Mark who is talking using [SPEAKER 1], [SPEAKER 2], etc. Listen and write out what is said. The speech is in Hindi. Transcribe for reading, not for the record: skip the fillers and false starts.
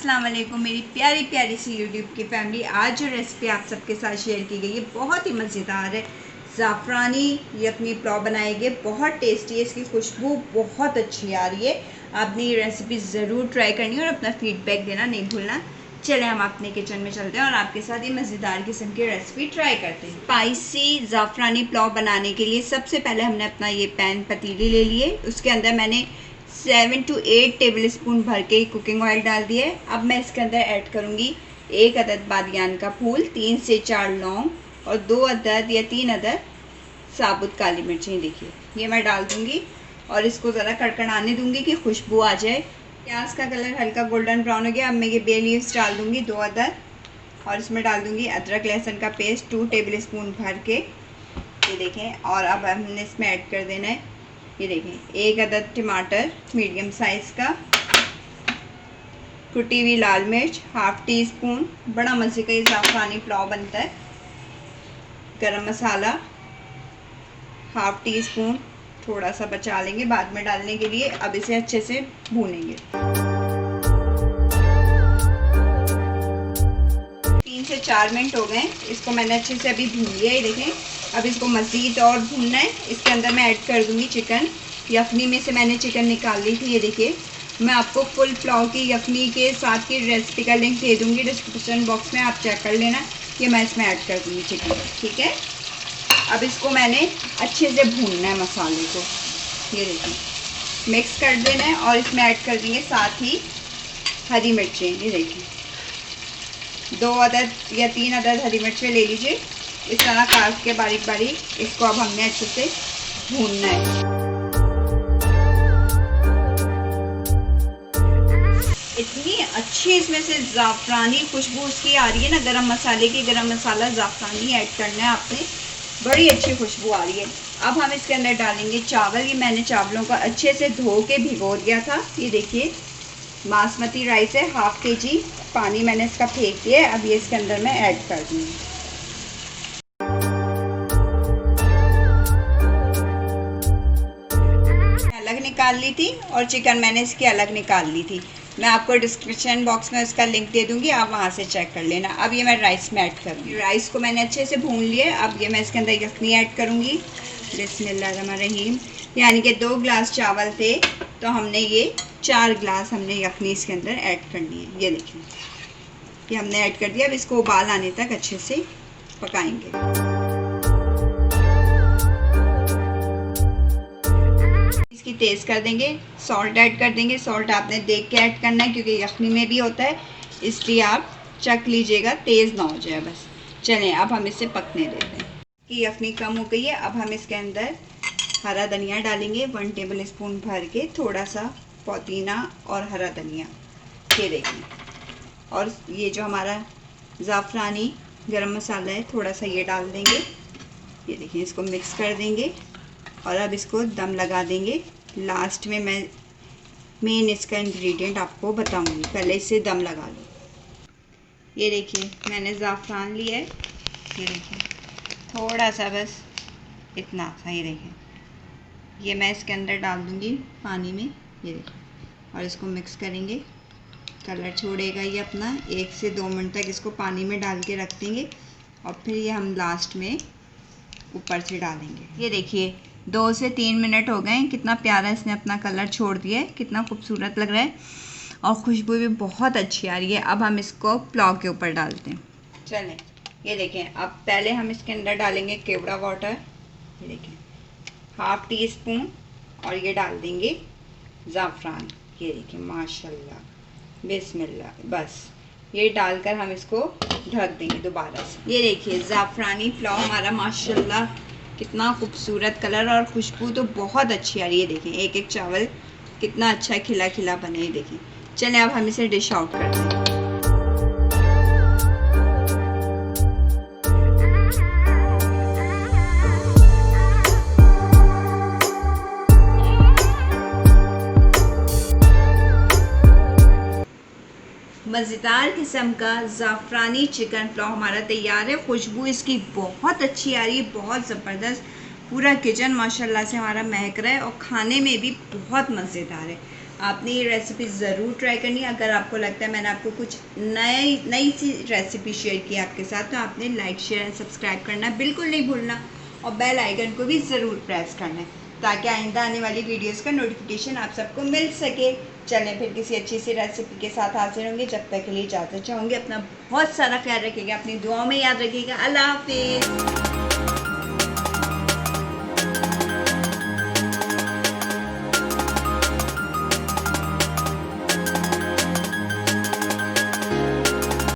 [SPEAKER 1] अस्सलाम वालेकुम मेरी प्यारी प्यारी सी यूट्यूब की फैमिली। आज जो रेसिपी आप सबके साथ शेयर की गई है बहुत ही मज़ेदार है। ज़ाफ़रानी यखनी पुलाव बनाएंगे, बहुत टेस्टी है, इसकी खुशबू बहुत अच्छी आ रही है। आपने ये रेसिपी ज़रूर ट्राई करनी है और अपना फीडबैक देना नहीं भूलना। चले हम अपने किचन में चलते हैं और आपके साथ ये मज़ेदार किस्म की रेसिपी ट्राई करते हैं। स्पाइसी ज़ाफ़रानी पुलाव बनाने के लिए सबसे पहले हमने अपना ये पैन पतीली ले लिए, उसके अंदर मैंने 7 to 8 टेबल स्पून भर के कुकिंग ऑयल डाल दिए। अब मैं इसके अंदर ऐड करूँगी 1 अदद बादियान का फूल, 3 से 4 लौंग और 2 अदद या 3 अदद साबुत काली मिर्चें। देखिए ये मैं डाल दूँगी और इसको ज़रा कड़कड़ाने दूँगी कि खुशबू आ जाए। प्याज का कलर हल्का गोल्डन ब्राउन हो गया। अब मैं ये बे लीव्स डाल दूँगी 2 अदद और इसमें डाल दूँगी अदरक लहसुन का पेस्ट 2 टेबल स्पून भर के। ये देखें, और अब हमने इसमें ऐड कर देना है, ये देखें, 1 अदद टमाटर मीडियम साइज़ का, कुटी हुई लाल मिर्च हाफ टी स्पून, बड़ा मज़े का ये ज़ाफ़रानी पुलाव बनता है। गरम मसाला हाफ टी स्पून, थोड़ा सा बचा लेंगे बाद में डालने के लिए। अब इसे अच्छे से भूनेंगे। 3 से 4 मिनट हो गए, इसको मैंने अच्छे से अभी भून लिया है। देखें, अब इसको मज़ीद और भूनना है। इसके अंदर मैं ऐड कर दूंगी चिकन। यखनी में से मैंने चिकन निकाल ली थी। ये देखिए, मैं आपको फुल पुलाव की यखनी के साथ की रेसिपी का लिंक दे दूंगी डिस्क्रिप्शन बॉक्स में, आप चेक कर लेना कि मैं इसमें ऐड कर दूंगी चिकन। ठीक है, अब इसको मैंने अच्छे से भूनना है मसाले को। ये देखिए, मिक्स कर देना है और इसमें ऐड कर देंगे साथ ही हरी मिर्चें। ये देखिए, 2 अदद या 3 अदद हरी मिर्चें ले लीजिए, इस तरह काट के बारीक बारीक। इसको अब हमने अच्छे से भूनना है। इतनी अच्छी इसमें से ज़ाफ़रानी खुशबू उसकी आ रही है ना, गरम मसाले की। गरम मसाला ज़ाफ़रानी ऐड करना है आपने, बड़ी अच्छी खुशबू आ रही है। अब हम इसके अंदर डालेंगे चावल। ये मैंने चावलों को अच्छे से धो के भिगो दिया था। ये देखिए, बासमती राइस है, हाफ kg पानी मैंने इसका फेंक दिया है। अब ये इसके अंदर मैं ऐड कर दूँगी। अलग निकाल ली थी और चिकन मैंने इसकी अलग निकाल ली थी। मैं आपको डिस्क्रिप्शन बॉक्स में उसका लिंक दे दूंगी, आप वहाँ से चेक कर लेना। अब ये मैं राइस में ऐड करूँगी। राइस को मैंने अच्छे से भून लिया। अब ये मैं इसके अंदर यखनी ऐड करूँगी। बिस्मिल्लाहिर्रहमानिर्रहीम। यानी कि 2 गिलास चावल थे तो हमने ये 4 गिलास हमने यखनी इसके अंदर ऐड करनी है। ये देखिए, ये हमने ऐड कर दिया। अब इसको उबाल आने तक अच्छे से पकाएंगे। इसकी टेस्ट कर देंगे, सॉल्ट ऐड कर देंगे। सॉल्ट आपने देख के ऐड करना है क्योंकि यखनी में भी होता है, इसलिए आप चख लीजिएगा, तेज़ ना हो जाए बस। चलें, अब हम इसे पकने देते हैं कि यखनी कम हो गई है। अब हम इसके अंदर हरा धनिया डालेंगे 1 टेबल स्पून भर के, थोड़ा सा पुदीना और हरा धनिया। ये देखिए, और ये जो हमारा ज़ाफ़रानी गरम मसाला है थोड़ा सा ये डाल देंगे। ये देखिए, इसको मिक्स कर देंगे और अब इसको दम लगा देंगे। लास्ट में मैं मेन इसका इंग्रेडिएंट आपको बताऊंगी, पहले इसे दम लगा लो। ये देखिए, मैंने ज़ाफ़रान लिया है। ये देखिए, थोड़ा सा बस इतना सा। ये देखिए, ये मैं इसके अंदर डाल दूंगी पानी में। ये देखिए, और इसको मिक्स करेंगे। कलर छोड़ेगा ये अपना। 1 से 2 मिनट तक इसको पानी में डाल के रख देंगे और फिर ये हम लास्ट में ऊपर से डालेंगे। ये देखिए, 2 से 3 मिनट हो गए, कितना प्यारा इसने अपना कलर छोड़ दिया है, कितना खूबसूरत लग रहा है और खुशबू भी बहुत अच्छी आ रही है। अब हम इसको पुलाव के ऊपर डालते हैं। चलें, ये देखें, अब पहले हम इसके अंदर डालेंगे केवड़ा वाटर। ये देखें, हाफ टी स्पून, और ये डाल देंगे ज़ाफ़रान। ये देखिए, माशाल्लाह, बिस्मिल्लाह। बस ये डालकर हम इसको ढक देंगे दोबारा से। ये देखिए, ज़ाफ़रानी पुलाव हमारा माशाल्लाह कितना खूबसूरत कलर और खुशबू तो बहुत अच्छी आ रही है। देखें, एक एक चावल कितना अच्छा खिला खिला बने। ये देखिए, चलें अब हम इसे डिश आउट करते हैं। मज़ेदार किस्म का ज़ाफ़रानी चिकन पुलाव हमारा तैयार है। खुशबू इसकी बहुत अच्छी आ रही है, बहुत ज़बरदस्त। पूरा किचन माशाल्लाह से हमारा महक रहा है और खाने में भी बहुत मज़ेदार है। आपने ये रेसिपी ज़रूर ट्राई करनी है। अगर आपको लगता है मैंने आपको कुछ नई सी रेसिपी शेयर की आपके साथ, तो आपने लाइक शेयर एंड सब्सक्राइब करना बिल्कुल नहीं भूलना, और बेल आइकन को भी ज़रूर प्रेस करना है ताकि आइंदा आने वाली वीडियोस का नोटिफिकेशन आप सबको मिल सके। चलें फिर किसी अच्छी सी रेसिपी के साथ हाजिर होंगे। जब तक के लिए इजाज़त चाहूँगी, अपना बहुत सारा ख्याल रखिएगा, अपनी दुआओं में याद रखिएगा। अल्लाह हाफिज़।